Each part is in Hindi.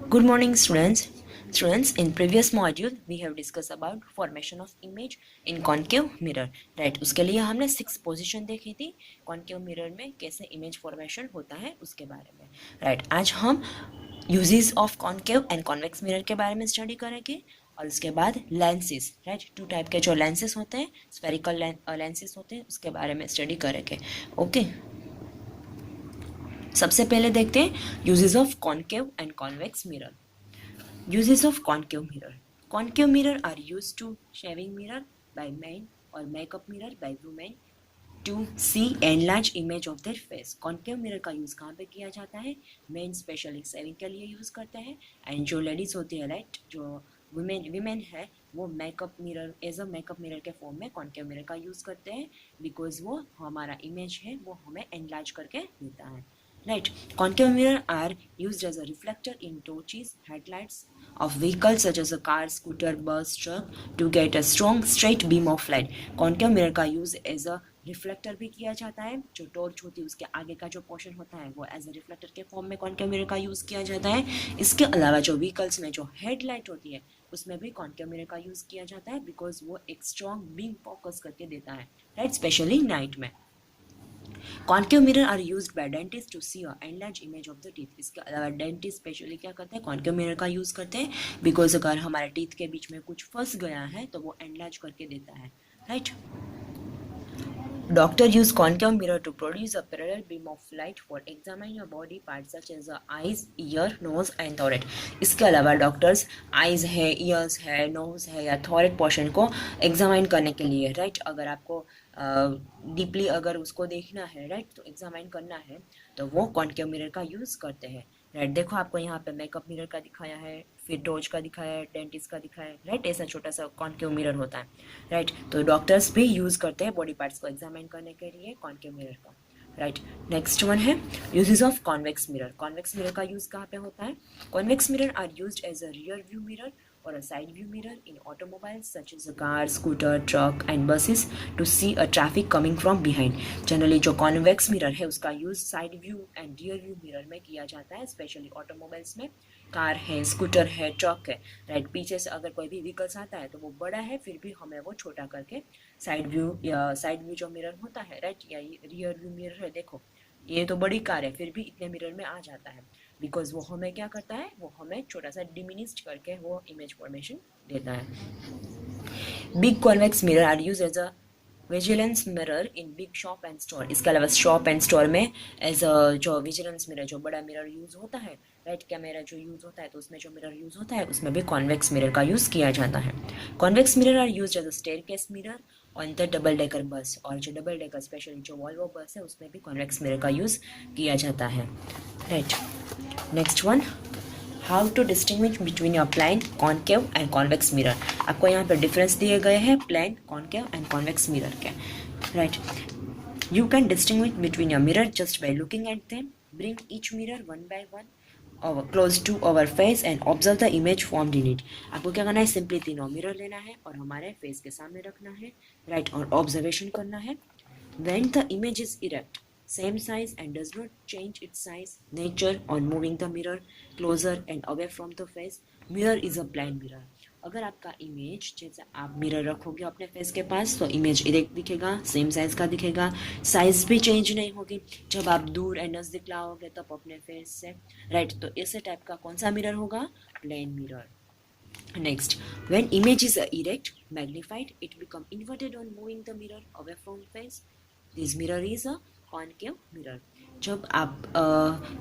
Good morning, students. Students, in previous module we have discussed about formation of image in concave mirror. Right? उसके लिए हमने 6 पोजीशन देखी थी concave mirror में कैसे इमेज फॉर्मेशन होता है उसके बारे में. राइट आज हम uses of concave and convex mirror के बारे में स्टडी करेंगे और उसके बाद लेंसेज. राइट 2 टाइप के जो लेंसेज होते हैं स्फेरिकल लेंसेज होते हैं उसके बारे में स्टडी करेंगे. ओके सबसे पहले देखते हैं uses of concave and convex mirror. Uses of concave mirror. Concave mirror are used to shaving mirror by men or makeup mirror by women to see enlarged image of their face. Concave mirror का यूज़ कहाँ पे किया जाता है? Men स्पेशली सेविंग के लिए यूज़ करते हैं एंड जो लेडीज होती है राइट जो विमेन है वो makeup mirror as a makeup mirror के फॉर्म में कॉन्केव मिरर का यूज़ करते हैं बिकॉज वो हमारा इमेज है वो हमें एनलार्ज करके देता है. Right. Concave mirror are used as a reflector in torches, headlights of vehicles such as a car, scooter, bus, truck to get a strong straight beam of light. Concave mirror का use as a रिफ्लेक्टर भी किया जाता है. जो टॉर्च होती है उसके आगे का जो पोर्शन होता है वो एज अ रिफ्लेक्टर के फॉर्म में कॉन्केव मिरर का यूज़ किया जाता है. इसके अलावा जो व्हीकल्स में जो हेडलाइट होती है उसमें भी कॉन्केव मिरर का यूज़ किया जाता है बिकॉज वो एक स्ट्रॉन्ग बीम फोकस करके देता है राइट स्पेशली नाइट में. Concave mirror are used by dentist to see a enlarge image of the teeth. इसके अलावा डेंटिस्ट स्पेशली क्या करते हैं कॉन्केव मिरर का यूज़ करते हैं बिकॉज अगर हमारे टीथ के बीच में कुछ फंस गया है तो वो एनलार्ज करके देता है right. Doctor use concave mirror to produce a parallel beam of light for examine your body parts such as the eyes, ear, nose and thorax. इसके अलावा डॉक्टर्स आइज है, ईयर्स है, नोज है या थॉरेट पोर्शन को एग्जामाइन करने के लिए राइट अगर आपको डीपली अगर उसको देखना है राइट तो एग्जामाइन करना है तो वो कॉन्केव मिरर का यूज़ करते हैं राइट. देखो आपको यहाँ पे मेकअप मिरर का दिखाया है फिर टॉर्च का दिखाया है डेंटिस्ट का दिखाया है राइट ऐसा छोटा सा कॉन्केव मिरर होता है राइट. तो डॉक्टर्स भी यूज़ करते हैं बॉडी पार्ट्स को एग्जामिन करने के लिए कॉन्केव मिरर का राइट. नेक्स्ट वन है uses of convex mirror. Convex mirror का यूज़ कहाँ पे होता है? Convex mirror are used as a rear view mirror or a side view mirror in automobiles such as a car, scooter, truck and buses to see a traffic coming from behind. Generally जो convex mirror है उसका use side view and rear view mirror में किया जाता है स्पेशली ऑटोमोबाइल्स में. कार है, स्कूटर है, ट्रक है राइट पीछे से अगर कोई भी व्हीकल्स आता है तो वो बड़ा है फिर भी हमें वो छोटा करके साइड व्यू जो मिरर होता है राइट या रियर व्यू मिरर है देखो ये तो बड़ी कार है फिर भी इतने मिरर में आ जाता है बिकॉज वो हमें क्या करता है वो हमें छोटा सा डिमिनिस्ड करके वो इमेज फॉर्मेशन देता है. Big convex mirror are use as a vigilance mirror in big shop and store. इसके अलावा शॉप एंड स्टोर में एज अ जो विजिलेंस मिरर जो बड़ा मिरर यूज़ होता है राइट कैमरा जो यूज़ होता है तो उसमें जो मिरर यूज़ होता है उसमें भी कॉन्वेक्स मिरर का यूज़ किया जाता है. Convex mirror are use as a staircase mirror on the double decker bus और जो डबल डेकर स्पेशली जो वॉल्वो बस है उसमें भी कॉन्वेक्स मिरर का यूज़ किया जाता है right. Next one how to distinguish between your plane concave and convex mirror. आपको यहाँ पे डिफरेंस दिए गए हैं plane concave and convex mirror के right. You can distinguish between your mirror just by looking at them. Bring each mirror one by one over close to our face and observe the image formed in it. आपको क्या करना है सिंपली तीनों मिरर लेना है और हमारे फेस के सामने रखना है राइट और ऑब्जर्वेशन करना है. When the image is erect, same size and does not change its size, nature on moving the mirror closer and away from the face, mirror is a blind mirror. अगर आपका इमेज जैसे आप मिरर रखोगे अपने फेस के पास तो इमेज इरेक्ट दिखेगा सेम साइज का दिखेगा साइज भी चेंज नहीं होगी. जब आप दूर एंड नजदीक लाओगे तब अपने फेस से राइट तो ऐसे टाइप का कौन सा मिरर होगा plane mirror. Next, when image is erect, magnified, it become inverted on moving the mirror away from face. This mirror is a concave mirror. जब आप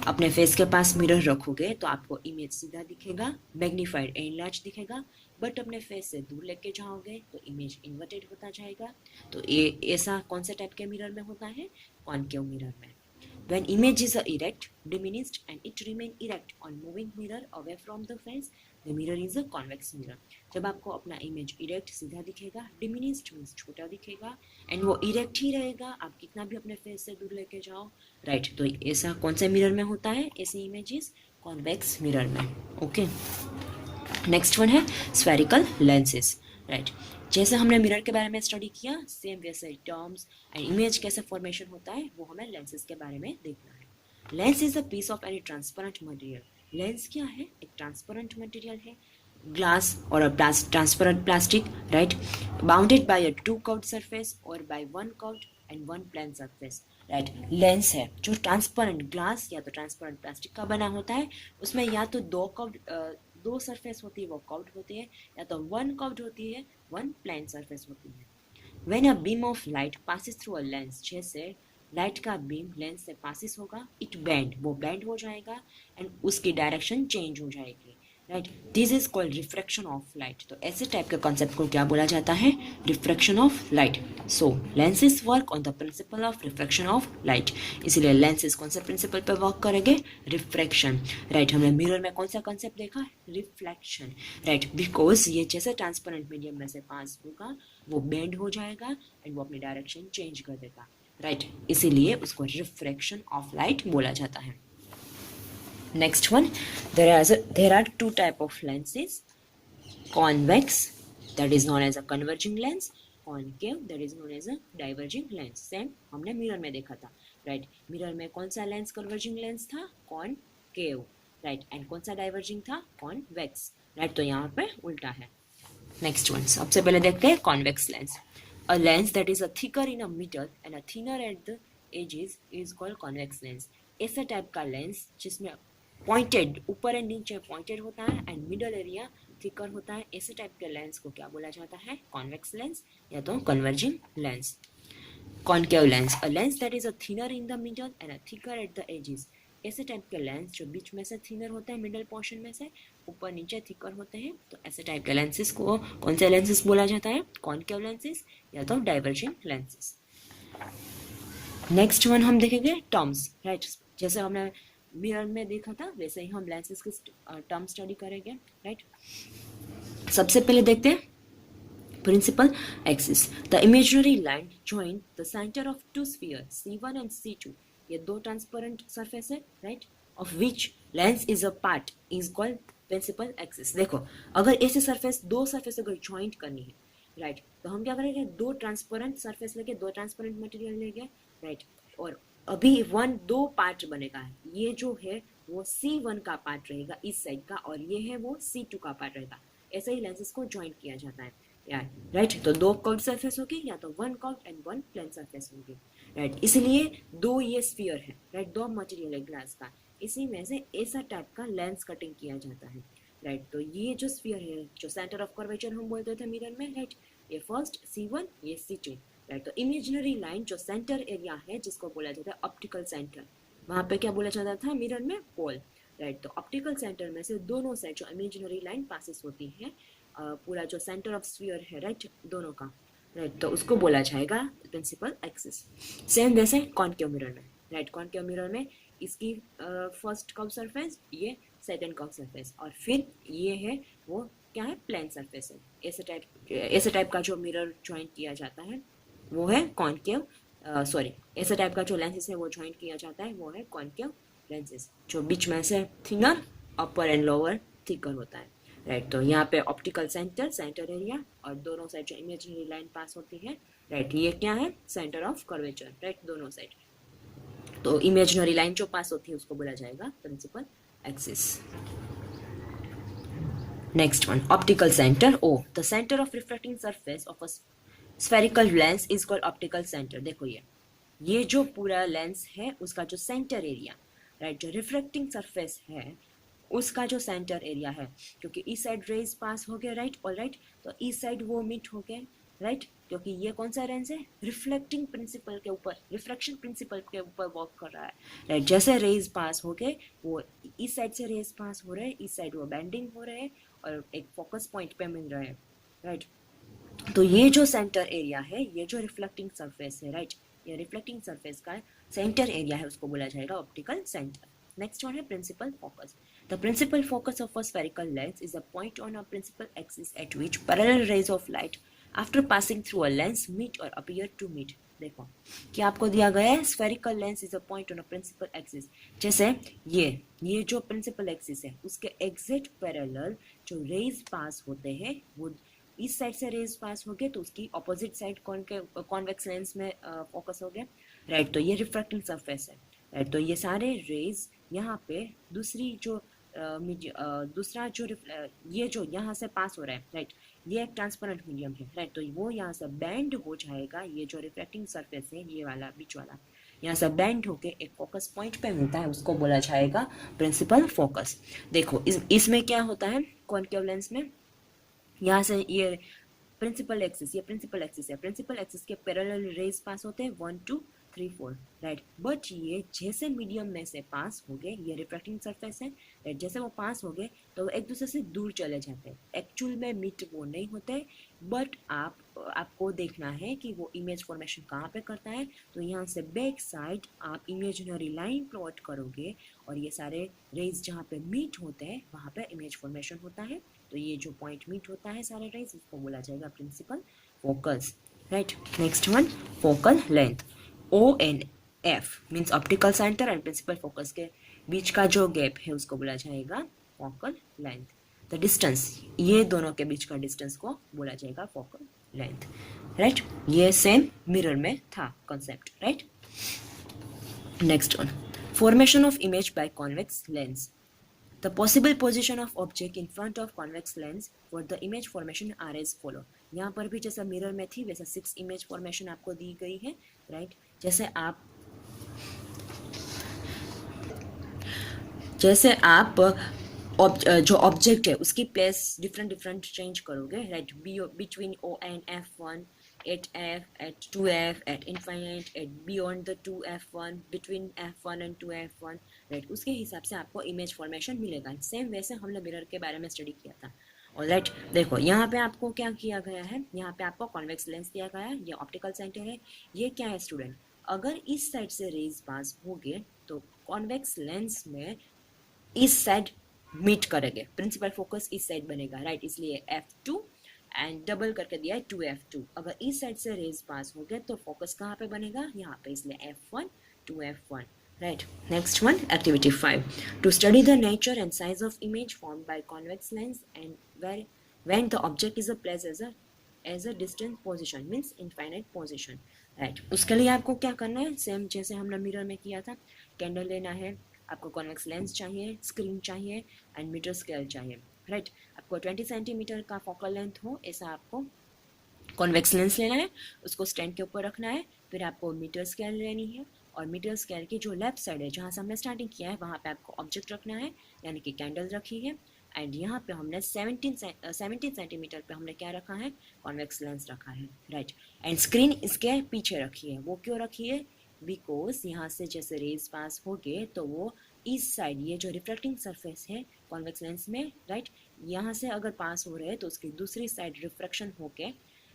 अपने फेस के पास मिरर रखोगे तो आपको इमेज सीधा दिखेगा मैग्नीफाइड एनलार्ज दिखेगा बट अपने फेस से दूर लेके जाओगे तो इमेज इन्वर्टेड होता जाएगा. तो ये ऐसा कौन से टाइप के मिरर में होता है कॉन्केव मिरर में. When image is erect, diminished and it remain erect on moving mirror away from the face, the mirror is a convex mirror. जब आपको अपना इमेज इरेक्ट सीधा दिखेगा डिमिनिस्ड मीन्स छोटा दिखेगा एंड वो इरेक्ट ही रहेगा आप कितना भी अपने फेस से दूर लेके जाओ राइट. तो ऐसा कौन से मिरर में होता है ऐसी इमेजेस कॉन्वेक्स मिरर में. ओके नेक्स्ट वन है स्फेरिकल लेंसेज राइट. जैसे हमने मिरर के बारे में स्टडी किया सेम वैसे टर्म्स एंड इमेज कैसे फॉर्मेशन होता है वो हमें लेंसेज के बारे में देखना है. Lens is a piece of any transparent material lens क्या है? एक ट्रांसपेरेंट मटेरियल है, ग्लास और a transparent plastic, right, bounded by a two curved surface or by one curved and one plane surface, right. Lens है जो ट्रांसपेरेंट ग्लास या तो ट्रांसपेरेंट प्लास्टिक का बना होता है, उसमें या तो दो सरफेस होती है वो कर्व्ड होती है, या तो वन कर्व्ड होती है, वन प्लेन सरफेस होती है। When a beam of light passes through a lens, जैसे लाइट का बीम लेंस से पासिस होगा, इट बेंड, वो बेंड हो जाएगा एंड उसकी डायरेक्शन चेंज हो जाएगी, right. This is called refraction of light. तो ऐसे टाइप के कॉन्सेप्ट को क्या बोला जाता है? Refraction of light. So lenses work on the principle of refraction of light, इसीलिए लेंसेज कौन सा प्रिंसिपल पे वर्क करेंगे? Refraction, right. हमने मिरर में कौन सा कॉन्सेप्ट देखा? Reflection, right. बिकॉज ये जैसे ट्रांसपेरेंट मीडियम में से पास होगा वो बेंड हो जाएगा एंड वो अपनी डायरेक्शन चेंज कर देगा, राइट। इसीलिए उसको रिफ्रैक्शन ऑफ लाइट बोला जाता है। Next one, there are two type of lenses, convex that is known as a converging lens, concave that is known as a diverging lens। Same हमने मिरर में देखा था, राइट। मिरर में कौन सा लेंस कन्वर्जिंग लेंस था? Concave, right. एंड कौन सा डाइवर्जिंग था? Convex, right. तो यहाँ पे उल्टा है। नेक्स्ट वन, सबसे पहले देखते हैं convex lens. A lens that is a thicker in a middle and a thinner at the edges is called convex lens. ऐसा टाइप का लेंस जिसमें पॉइंटेड, ऊपर एंड नीचे पॉइंटेड होता है एंड मिडल एरिया थिकर होता है, ऐसे टाइप के लेंस को क्या बोला जाता है? कॉन्वेक्स लेंस या तो converging lens. Concave lens, a lens that is a thinner in the middle and a thicker at the edges. ऐसे टाइप के लेंस जो बीच में से थिनर होते हैं, मिडल पोर्शन में से ऊपर नीचे थिकर होते हैं, तो ऐसे टाइप के लेंसेज को कौन से लेंसेज बोला जाता है? कॉनकेव लेंसेज या तो डाइवर्जिंग लेंसेज। नेक्स्ट वन हम देखेंगे टर्म्स, राइट। जैसे हमने मिरर में देखा था वैसे ही हम लेंसेज की टर्म स्टडी करेंगे, राइट। सबसे पहले देखते हैं principal axis. The imaginary line join the center of two spheres C1 and C2. ये दो ट्रांसपेरेंट सरफेस है, right, of which lens is a part is called principal axis. देखो, अगर ऐसे सरफेस, दो सरफेस अगर ज्वाइंट करनी है, राइट, तो हम क्या करेंगे? दो ट्रांसपेरेंट सरफेस लेके, दो ट्रांसपेरेंट मटेरियल लेंगे, राइट। और अभी दो पार्ट बनेगा, ये जो है वो C1 का पार्ट रहेगा इस साइड का, और ये है वो C2 का पार्ट रहेगा। ऐसे ही लेंसेज को ज्वाइंट किया जाता है, राइट। तो दो कर्व सरफेस होगी या तो one curve and one plane surface होगी, राइट। इसलिए दो ये स्फीयर है, राइट, दो मटेरियल है ग्लास का, इसी में से ऐसा टाइप का लेंस कटिंग किया जाता है, राइट। तो ये जो स्फीयर है, जो सेंटर ऑफ कर्वेचर हम बोलते थे मिरर में, राइट, ये फर्स्ट C1, ये C2, राइट। तो इमेजिनरी लाइन जो सेंटर एरिया है जिसको बोला जाता है ऑप्टिकल सेंटर, वहां पे क्या बोला जाता था मिरर में? पोल, राइट। तो ऑप्टिकल सेंटर में से दोनों साइड जो इमेजिनरी लाइन पासिस होती है, पूरा जो सेंटर ऑफ स्फीयर है, राइट, दोनों का, राइट, तो उसको बोला जाएगा प्रिंसिपल एक्सिस। सेम वैसे कॉनकेव मिरर में, राइट, कॉनकेव मिरर में इसकी फर्स्ट कर्व सरफेस, ये सेकंड कर्व सरफेस, और फिर ये है वो क्या है? प्लेन सरफेस है। ऐसे टाइप का जो मिरर ज्वाइन किया जाता है वो है कॉनकेव, सॉरी, ऐसे टाइप का जो लेंसेज है वो ज्वाइन किया जाता है वो है कॉनकेव लेंसेज, जो बीच में से thinner, upper and lower thicker होता है, राइट। तो यहाँ पे ऑप्टिकल सेंटर एरिया, और दोनों साइड जो इमेजिनरी लाइन पास होती है, राइट, ये क्या है? सेंटर ऑफ कर्वेचर, राइट, दोनों साइड। तो इमेजिनरी लाइन जो पास होती है उसको बोला जाएगा principal axis. Next one, optical centre O, the centre of refracting surface of a spherical lens is called optical centre. देखो, ये जो पूरा लेंस है उसका जो सेंटर एरिया, राइट, जो रिफ्रैक्टिंग सरफेस है उसका जो सेंटर एरिया है, क्योंकि इस साइड रेज पास हो गए, राइट, ऑल राइट, तो इस साइड वो मीट हो गए, राइट, क्योंकि ये कौन सा लेंस है? रिफ्लेक्टिंग प्रिंसिपल के ऊपर, रिफ्रैक्शन प्रिंसिपल के ऊपर वर्क कर रहा है, राइट। जैसे रेज पास हो गए, वो इस साइड से रेज पास हो रहे हैं, इस साइड वो बेंडिंग हो रहे हैं और एक फोकस पॉइंट पे मिल रहे हैं, राइट। तो ये जो सेंटर एरिया है, ये जो रिफ्लेक्टिंग सरफेस है, राइट, ये रिफ्लेक्टिंग सरफेस का सेंटर एरिया है, उसको बोला जाएगा ऑप्टिकल सेंटर। नेक्स्ट वन है principal focus. The principal focus of a spherical lens is a point on a principal axis at which parallel rays of light after passing through a lens meet और अपीयर टू मीट। देखो, क्या आपको दिया गया है? Spherical lens is a point on a principal axis. जैसे ये जो प्रिंसिपल एक्सिस है उसके एग्जैक्ट पैरेलल जो रेज पास होते हैं, वो इस साइड से रेज पास हो गए तो उसकी ऑपोजिट साइड कॉन्वेक्स लेंस में फोकस हो गया, राइट। तो ये रिफ्रैक्टिंग सरफेस है, राइट। तो ये सारे रेज यहाँ पे दूसरी जो दूसरा जो ये जो यहाँ से पास हो रहा है, राइट, ये एक ट्रांसपेरेंट मीडियम है, राइट, तो वो यहाँ से बेंड हो जाएगा, ये जो रिफ्लेक्टिंग सरफेस है ये वाला बीच वाला, यहाँ से बेंड होके एक फोकस पॉइंट पे मिलता है, उसको बोला जाएगा प्रिंसिपल फोकस। देखो इसमें क्या होता है कॉनकेव लेंस में, यहाँ से ये प्रिंसिपल एक्सिस, ये प्रिंसिपल एक्सिस है, प्रिंसिपल एक्सिस के पैरेलल रेज पास होते हैं 1 2 3 4, राइट, बट ये जैसे मीडियम में से पास हो गए, ये रिफ्रैक्टिंग सरफेस है, राइट, जैसे वो पास हो गए तो वो एक दूसरे से दूर चले जाते हैं, एक्चुअल में मीट वो नहीं होते, बट आपको देखना है कि वो इमेज फॉर्मेशन कहाँ पे करता है, तो यहाँ से बैक साइड आप इमेजिनरी लाइन प्लॉट करोगे और ये सारे रेज जहाँ पे मीट होते हैं वहाँ पे इमेज फॉर्मेशन होता है, तो ये जो पॉइंट मीट होता है सारे रेज, इसको बोला जाएगा principal focus, right. Next one, focal length, O and F means optical centre and principal focus के बीच का जो गैप है उसको बोला जाएगा फोकल लेंथ। द डिस्टेंस, ये दोनों के बीच का डिस्टेंस को बोला जाएगा फोकल लेंथ, राइट। ये सेम मिरर में था concept, right. Next one, formation of image by convex lens. The possible position of object in front of convex lens for the image formation are as follow. यहाँ पर भी जैसा मिरर में थी वैसा 6 इमेज फॉर्मेशन आपको दी गई है, राइट। जैसे आप जो ऑब्जेक्ट है उसकी प्लेस डिफरेंट डिफरेंट चेंज करोगे, right, between O and F1, at F, at 2F, at infinite, at beyond the 2F1, between F1 and 2F1, right, उसके हिसाब से आपको इमेज फॉर्मेशन मिलेगा। सेम वैसे हमने मिरर के बारे में स्टडी किया था, ऑलराइट। देखो यहाँ पे आपको क्या किया गया है, यहाँ पे आपको कॉन्वेक्स लेंस दिया गया है, ये ऑप्टिकल सेंटर है, ये क्या है स्टूडेंट, अगर इस साइड से रेज पास हो गए तो कॉन्वेक्स लेंस में इस साइड मीट करेंगे, प्रिंसिपल फोकस इस साइड बनेगा, राइट, इसलिए F2 एंड डबल करके दिया है 2F2। अगर इस साइड से रेज पास हो गए तो फोकस कहाँ पे बनेगा, यहाँ पे, इसलिए F1 2F1, right. Next one, activity 5, to study the nature and size of image formed by convex lens and when the object is placed as a distant position means infinite position, right. उसके लिए आपको क्या करना है, सेम जैसे हमने मिरर में किया था, कैंडल लेना है, आपको कॉन्वेक्स लेंस चाहिए, स्क्रीन चाहिए एंड मीटर स्केल चाहिए, राइट। आपको 20 सेंटीमीटर का फोकल लेंथ हो ऐसा आपको कॉन्वेक्स लेंस लेना है, उसको स्टैंड के ऊपर रखना है, फिर आपको मीटर स्केल लेनी है और मीटर स्केल की जो लेफ्ट साइड है जहाँ से हमने स्टार्टिंग किया है वहाँ पे आपको ऑब्जेक्ट रखना है, यानी कि कैंडल रखी है, एंड यहाँ पे हमने 17 सेंटीमीटर पे हमने क्या रखा है, कॉन्वेक्स लेंस रखा है, राइट। एंड स्क्रीन इसके पीछे रखी है, वो क्यों रखी है, बिकॉज यहाँ से जैसे रेज पास हो गए तो वो इस साइड, ये जो रिफ्लेक्टिंग सरफेस है कॉन्वेक्स लेंस में, राइट, यहाँ से अगर पास हो रहे हैं तो उसकी दूसरी साइड रिफ्रैक्शन होके,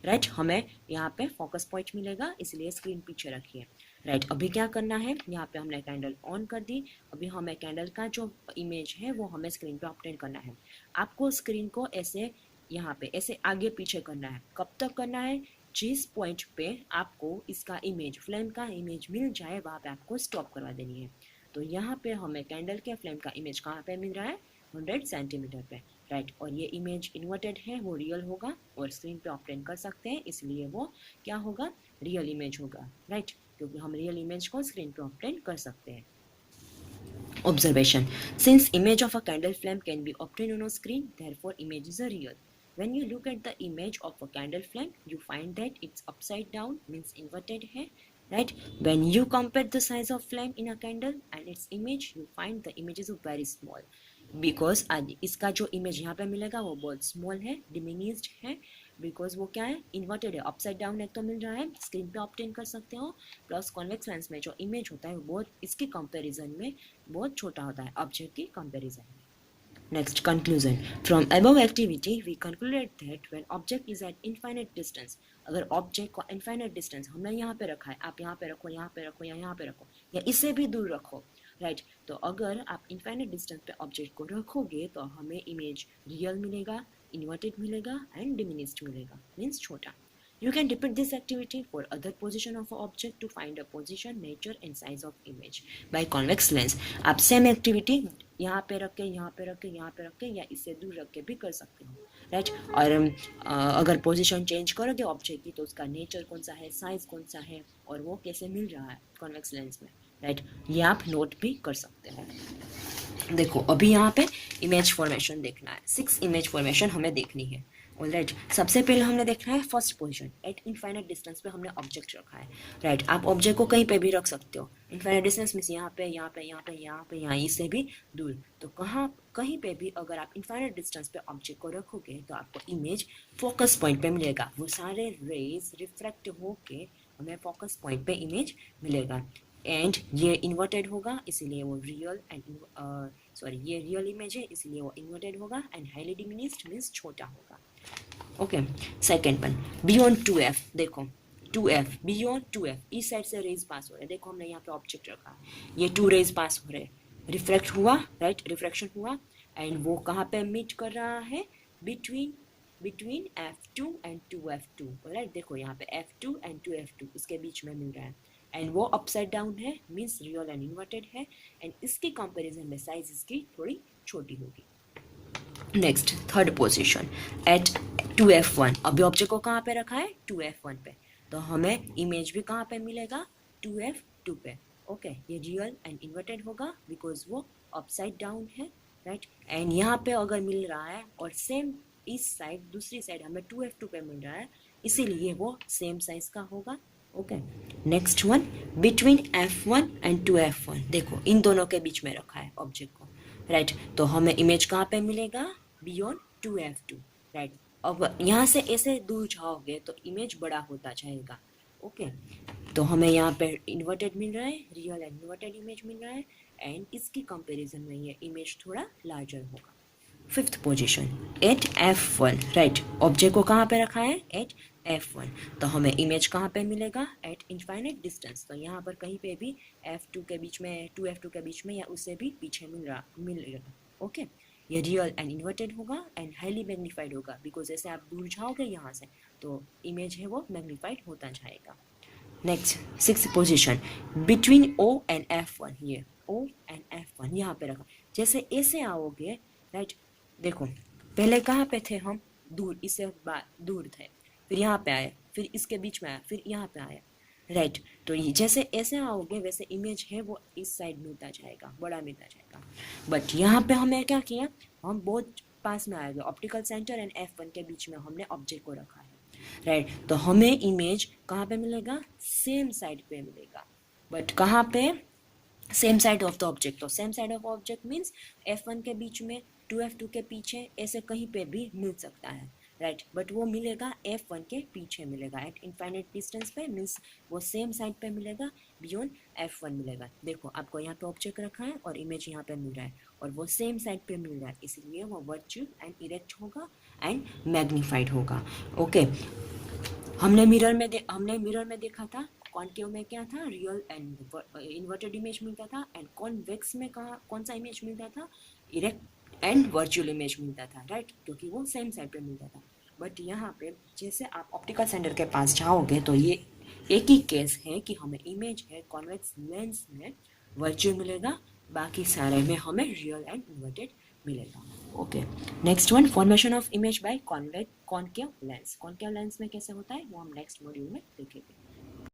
राइट, हमें यहाँ पे फोकस पॉइंट मिलेगा, इसलिए स्क्रीन पीछे रखिए, राइट। अभी क्या करना है, यहाँ पे हमने कैंडल ऑन कर दी, अभी हमें कैंडल का जो इमेज है वो हमें स्क्रीन पे ऑब्टेन करना है। आपको स्क्रीन को ऐसे यहाँ पे ऐसे आगे पीछे करना है, कब तक करना है, जिस पॉइंट पे आपको इसका इमेज, फ्लेम का इमेज मिल जाए वहाँ पे आपको स्टॉप करवा देनी है। तो यहाँ पे हमें कैंडल के फ्लेम का इमेज कहाँ पे मिल रहा है, 100 सेंटीमीटर पे, राइट, और ये इमेज इन्वर्टेड है, वो रियल होगा और स्क्रीन पे ऑब्टेन कर सकते हैं, इसलिए वो क्या होगा, रियल इमेज होगा, राइट, क्योंकि हम रियल इमेज को स्क्रीन पे ऑब्टेन कर सकते हैं। Observation, since image of a candle flame can be obtained on a screen, therefore image is a real. When you look at the image of a candle flame, you find that it's upside down, means inverted है, right? When you compare the size of flame in a candle and its image, you find the images are very small. Because इसका जो इमेज यहाँ पे मिलेगा वो बहुत स्मॉल है, डिमिनिस्ड है, बिकॉज वो क्या है, इन्वर्टेड है, अपसाइड डाउन एक तो मिल रहा है, स्क्रीन पे ऑब्टेन कर सकते हो, प्लस कॉन्वेक्स लेंस में जो इमेज होता है वो बहुत इसकी कंपैरिजन में बहुत छोटा होता है ऑब्जेक्ट की कंपैरिजन में। Next, conclusion. From above activity, we concluded that when object is at infinite distance, अगर object को infinite distance हमने यहाँ पे रखा है, आप यहाँ पे रखो, यहाँ पे रखो या यहाँ पे रखो या इससे भी दूर रखो, राइट, तो अगर आप infinite distance पे object को रखोगे तो हमें image real मिलेगा, inverted मिलेगा and diminished मिलेगा, means छोटा। You can repeat this activity for other position of an object to find a position, nature and size of image by convex lens. आप सेम एक्टिविटी यहाँ पे रख के, यहाँ पे रख के, यहाँ पे रख के या इससे दूर रख के भी कर सकते हो, राइट। और अगर पोजीशन चेंज करोगे ऑब्जेक्ट की तो उसका नेचर कौन सा है, साइज कौन सा है और वो कैसे मिल रहा है कॉन्वेक्स लेंस में, राइट, ये आप नोट भी कर सकते हो। देखो अभी यहाँ पे इमेज फॉर्मेशन देखना है, 6 इमेज फॉर्मेशन हमें देखनी है। ऑलराइट, सबसे पहले हमने देखना है first position, eight infinite distance पे हमने ऑब्जेक्ट रखा है। राइट, आप ऑब्जेक्ट को कहीं पे भी रख सकते हो। इनफाइनाइट डिस्टेंस मीन्स यहाँ पे, यहाँ पे, यहाँ पे, यहाँ पे, यहाँ, इससे भी दूर। तो कहाँ कहीं पे भी अगर आप इनफाइनाइट डिस्टेंस पे ऑब्जेक्ट को रखोगे तो आपको इमेज फोकस पॉइंट पे मिलेगा। वो सारे रेज रिफ्लेक्ट होके हमें फोकस पॉइंट पे इमेज मिलेगा। एंड ये इन्वर्टेड होगा, इसीलिए वो रियल एंड सॉरी ये रियल इमेज है इसलिए वो इन्वर्टेड होगा। एंड हाईली डिमिनिश्ड मीन्स छोटा होगा। Okay, second one, beyond 2f। देखो 2f, बियॉन्ड 2f, इस साइड से रेज पास हो रहे हैं। देखो हमने यहाँ पे ऑब्जेक्ट रखा, ये 2 रेज पास हो रहे हैं, रिफ्लेक्ट हुआ, राइट, रिफ्लेक्शन हुआ। एंड वो कहाँ पे मीट कर रहा है, between between f2 and 2f2। Right, देखो यहाँ पे f2 एंड 2f2 इसके बीच में मिल रहा है। एंड वो अपसाइड डाउन है, मीन्स रियल एंड इन्वर्टेड है। एंड इसके कंपैरिजन में साइज इसकी थोड़ी छोटी होगी। Next, third position, at 2f1। अभी ऑब्जेक्ट को कहाँ पे रखा है, 2f1 पे, तो हमें इमेज भी कहाँ पे मिलेगा, 2f2 पे। ओके, ये रियल एंड इन्वर्टेड होगा बिकॉज वो अपसाइड डाउन है। राइट, एंड यहाँ पे अगर मिल रहा है और सेम इस साइड दूसरी साइड हमें 2f2 पे मिल रहा है, इसीलिए वो सेम साइज का होगा। Okay, next one, between f1 and 2f1। देखो इन दोनों के बीच में रखा है ऑब्जेक्ट को। राइट, तो हमें इमेज कहाँ पे मिलेगा, बियॉन्ड 2f2। राइट, अब यहाँ से ऐसे दूर जाओगे तो इमेज बड़ा होता जाएगा। ओके, तो हमें यहाँ पे इन्वर्टेड मिल रहा है, रियल एंड इन्वर्टेड इमेज मिल रहा है। एंड इसकी कंपैरिजन में ये इमेज थोड़ा लार्जर होगा। Fifth position, at f1। Right, object को कहाँ पे रखा है, एट f1, तो हमें इमेज कहाँ पे मिलेगा, एट इनफाइनाइट डिस्टेंस। तो यहाँ पर कहीं पे भी f2 के बीच में, 2f2 के बीच में या उससे भी पीछे मिलेगा। ओके, ये रियल एंड इन्वर्टेड होगा एंड हाईली मैग्नीफाइड होगा बिकॉज जैसे आप दूर जाओगे यहाँ से तो इमेज है वो मैग्नीफाइड होता जाएगा। Next, six position, between o and f1। ये o एंड f1 यहाँ पे रखा, जैसे ऐसे आओगे। राइट, देखो पहले कहाँ पे थे हम, दूर, इससे दूर थे, फिर यहाँ पे आए, फिर इसके बीच में आया, फिर यहाँ पे आया। राइट, तो ये जैसे ऐसे आओगे वैसे इमेज है वो इस साइड मिलता जाएगा, बड़ा मिलता जाएगा। बट यहाँ पे हमें क्या किया, हम बहुत पास में आएंगे, ऑप्टिकल सेंटर एंड f1 के बीच में हमने ऑब्जेक्ट को रखा है। राइट, तो हमें इमेज कहाँ पे मिलेगा, सेम साइड पे मिलेगा। बट कहाँ पे, same side of the object. तो same side of object means f1 के बीच में, 2f2 के पीछे, ऐसे कहीं पे भी मिल सकता है। राइट, बट वो मिलेगा f1 के पीछे मिलेगा, एट इनफाइनाइट डिस्टेंस पे, मीन्स वो सेम साइड पे मिलेगा, बियॉन्ड f1 मिलेगा। देखो आपको यहाँ पे ऑब्जेक्ट रखा है और इमेज यहाँ पे मिल रहा है और वो सेम साइड पे मिल रहा है, इसलिए वो वर्चुअल एंड इरेक्ट होगा एंड मैग्नीफाइड होगा। ओके, हमने मिरर में देखा था, कॉनकेव में क्या था, रियल एंड इन्वर्टेड इमेज मिलता था। एंड कॉन्वेक्स में कौन सा इमेज मिलता था, इरेक्ट एंड वर्चुअल इमेज मिलता था। राइट, क्योंकि वो सेम साइड पे मिलता था। बट यहाँ पे जैसे आप ऑप्टिकल सेंटर के पास जाओगे तो ये एक ही केस है कि हमें इमेज है कॉन्वेक्स लेंस में वर्चुअल मिलेगा, बाकी सारे में हमें रियल एंड इन्वर्टेड मिलेगा। Okay, next one, formation of image by concave lens. Concave lens में कैसे होता है वो हम नेक्स्ट मॉड्यूल में देखेंगे।